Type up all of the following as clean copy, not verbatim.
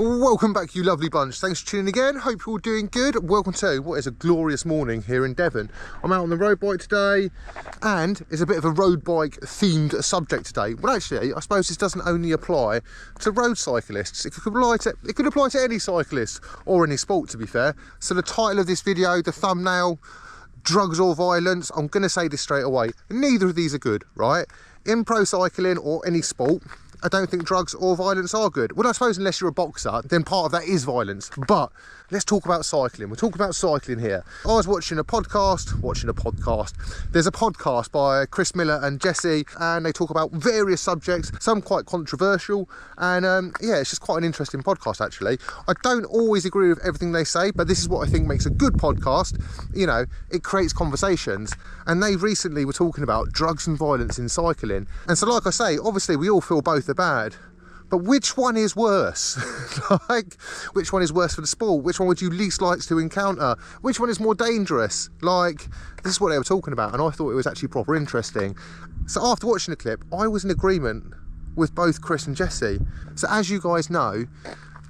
Welcome back, you lovely bunch. Thanks for tuning in again. Hope you're all doing good. Welcome to what is a glorious morning here in Devon. I'm out on the road bike today, and it's a bit of a road bike themed subject today. Well, actually, I suppose this doesn't only apply to road cyclists. It could apply to any cyclist or any sport, to be fair. So the title of this video, the thumbnail, drugs or violence, I'm going to say this straight away. Neither of these are good, right? In pro cycling or any sport, I don't think drugs or violence are good. Well, I suppose unless you're a boxer, then part of that is violence. But let's talk about cycling. We're talking about cycling here. I was watching a podcast. There's a podcast by Chris Miller and Jesse, and they talk about various subjects, some quite controversial. And yeah, it's just quite an interesting podcast, actually. I don't always agree with everything they say, but this is what I think makes a good podcast. You know, it creates conversations. And they recently were talking about drugs and violence in cycling. And so, like I say, obviously we all feel both are bad, but which one is worse? Like, which one is worse for the sport? Which one would you least like to encounter? Which one is more dangerous? Like, this is what they were talking about, and I thought it was actually proper interesting. So after watching the clip, I was in agreement with both Chris and Jesse. So as you guys know,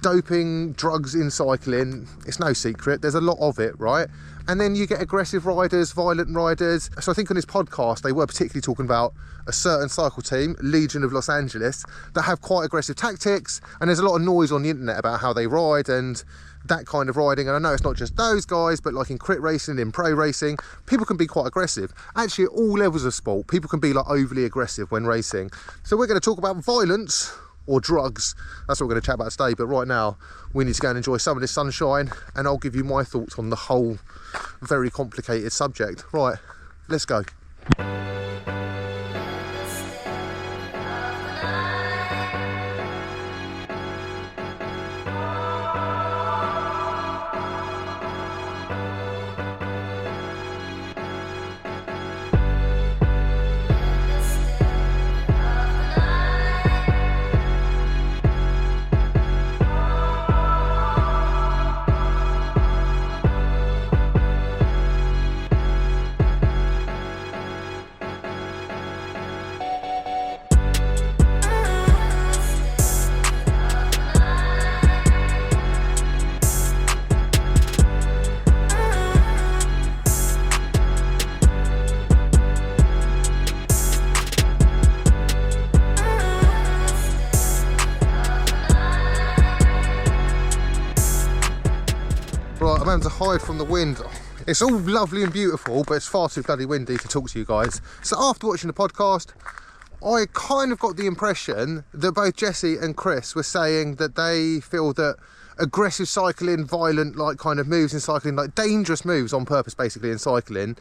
doping, drugs in cycling, it's no secret. There's a lot of it, right? And then you get aggressive riders, violent riders. So I think on this podcast, they were particularly talking about a certain cycle team, Legion of Los Angeles, that have quite aggressive tactics. And there's a lot of noise on the internet about how they ride and that kind of riding. And I know it's not just those guys, but like in crit racing, in pro racing, people can be quite aggressive. Actually, at all levels of sport, people can be like overly aggressive when racing. So we're going to talk about violence or drugs. That's what we're going to chat about today. But right now, we need to go and enjoy some of this sunshine, and I'll give you my thoughts on the whole very complicated subject. Right, let's go. Right, I'm having to hide from the wind. It's all lovely and beautiful, but it's far too bloody windy to talk to you guys. So after watching the podcast, I kind of got the impression that both Jesse and Chris were saying that they feel that aggressive cycling, violent like kind of moves in cycling, like dangerous moves on purpose basically in cycling,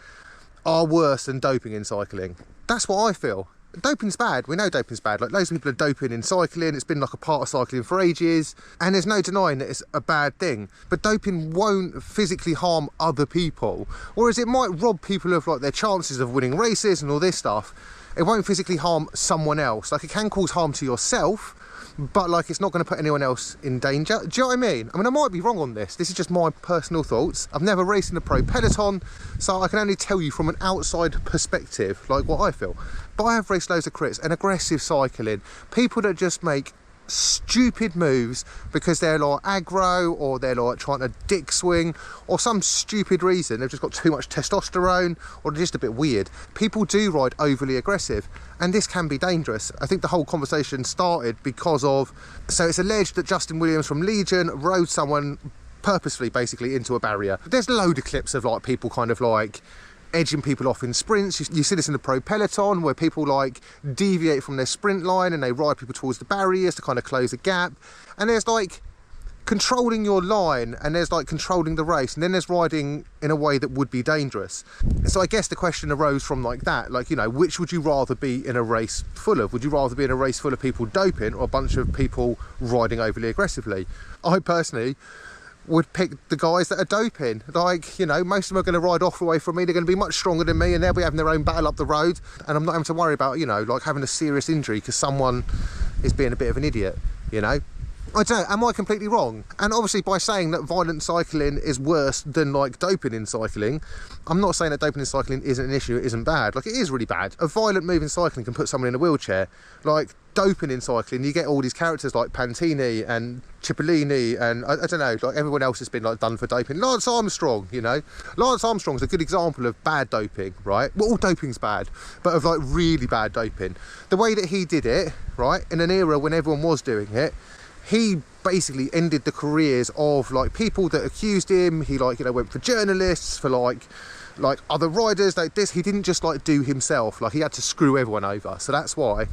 are worse than doping in cycling. That's what I feel. Doping's bad. We know doping's bad. Like, loads of people are doping in cycling. It's been like a part of cycling for ages, and there's no denying that it's a bad thing. But doping won't physically harm other people, whereas it might rob people of like their chances of winning races and all this stuff. It won't physically harm someone else. Like, it can cause harm to yourself, but like, it's not going to put anyone else in danger. Do you know what I mean? I mean, I might be wrong on this. This is just my personal thoughts. I've never raced in a pro peloton, so I can only tell you from an outside perspective, like what I feel. But I have raced loads of crits and aggressive cycling. People that just make stupid moves because they're like aggro, or they're like trying to dick swing, or some stupid reason they've just got too much testosterone, or they're just a bit weird. People do ride overly aggressive, and this can be dangerous. I think the whole conversation started because of, so it's alleged that Justin Williams from Legion rode someone purposefully basically into a barrier. There's a load of clips of like people kind of like edging people off in sprints. You see this in the pro peloton where people like deviate from their sprint line and they ride people towards the barriers to kind of close a gap. And there's like controlling your line, and there's like controlling the race, and then there's riding in a way that would be dangerous. So I guess the question arose from like that, like, you know, which would you rather be in a race full of? Would you rather be in a race full of people doping or a bunch of people riding overly aggressively? I personally would pick the guys that are doping. Like, you know, most of them are going to ride off away from me. They're going to be much stronger than me, and they'll be having their own battle up the road, and I'm not having to worry about, you know, like having a serious injury because someone is being a bit of an idiot, you know. I don't know, am I completely wrong? And obviously by saying that violent cycling is worse than like doping in cycling, I'm not saying that doping in cycling isn't an issue, it isn't bad. Like, it is really bad. A violent move in cycling can put someone in a wheelchair. Like, doping in cycling, you get all these characters like Pantini and Cipollini and I don't know, like everyone else has been like done for doping. Lance Armstrong, you know, Lance Armstrong's a good example of bad doping, right? Well, all doping's bad, but of like really bad doping. The way that he did it, right, in an era when everyone was doing it, he basically ended the careers of like people that accused him. He like, you know, went for journalists, for like other riders like this. He didn't just like do himself, like he had to screw everyone over. So that's why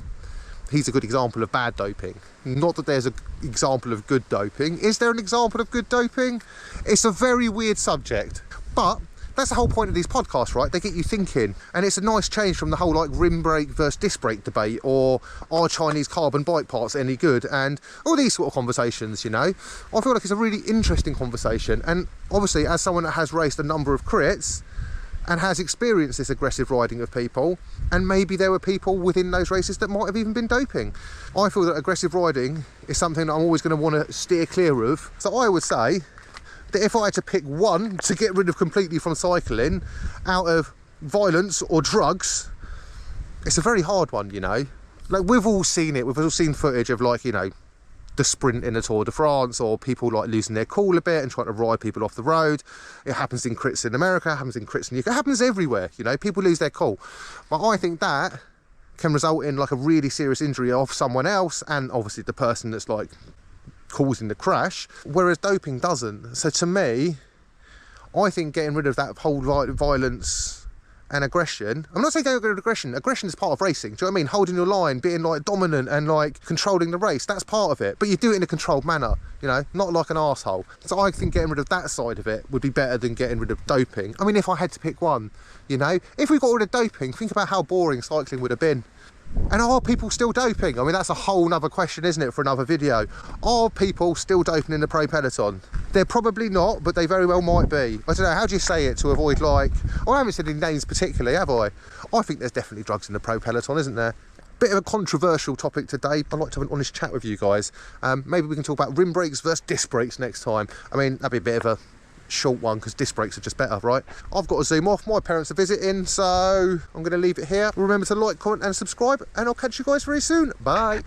he's a good example of bad doping. Not that there's an example of good doping. Is there an example of good doping? It's a very weird subject, but that's the whole point of these podcasts, right? They get you thinking, and it's a nice change from the whole like rim brake versus disc brake debate, or are Chinese carbon bike parts any good, and all these sort of conversations, you know. I feel like it's a really interesting conversation, and obviously as someone that has raced a number of crits and has experienced this aggressive riding of people, and maybe there were people within those races that might have even been doping. I feel that aggressive riding is something that I'm always going to want to steer clear of. So I would say that if I had to pick one to get rid of completely from cycling out of violence or drugs, it's a very hard one, you know. Like, we've all seen it, we've all seen footage of, like, you know, the sprint in the Tour de France, or people like losing their cool a bit and trying to ride people off the road. It happens in crits in America, it happens in crits in the UK, it happens everywhere, you know, people lose their cool. But I think that can result in like a really serious injury of someone else, and obviously the person that's like causing the crash, whereas doping doesn't. So to me, I think getting rid of that whole violence and aggression, I'm not saying getting rid of aggression is part of racing, do you know what I mean? Holding your line, being like dominant and like controlling the race, that's part of it, but you do it in a controlled manner, you know, not like an arsehole. So I think getting rid of that side of it would be better than getting rid of doping. I mean, if I had to pick one, you know, if we got rid of doping, think about how boring cycling would have been. And are people still doping? I mean, that's a whole nother question, isn't it, for another video. Are people still doping in the pro peloton? They're probably not, but they very well might be. I don't know, how do you say it to avoid, like, I haven't said any names particularly, have I? I think there's definitely drugs in the pro peloton, isn't there? Bit of a controversial topic today. I'd like to have an honest chat with you guys. Maybe we can talk about rim brakes versus disc brakes next time. I mean, that'd be a bit of a short one because disc brakes are just better, right? I've got to zoom off, my parents are visiting, so I'm going to leave it here. Remember to like, comment and subscribe, and I'll catch you guys very soon. Bye.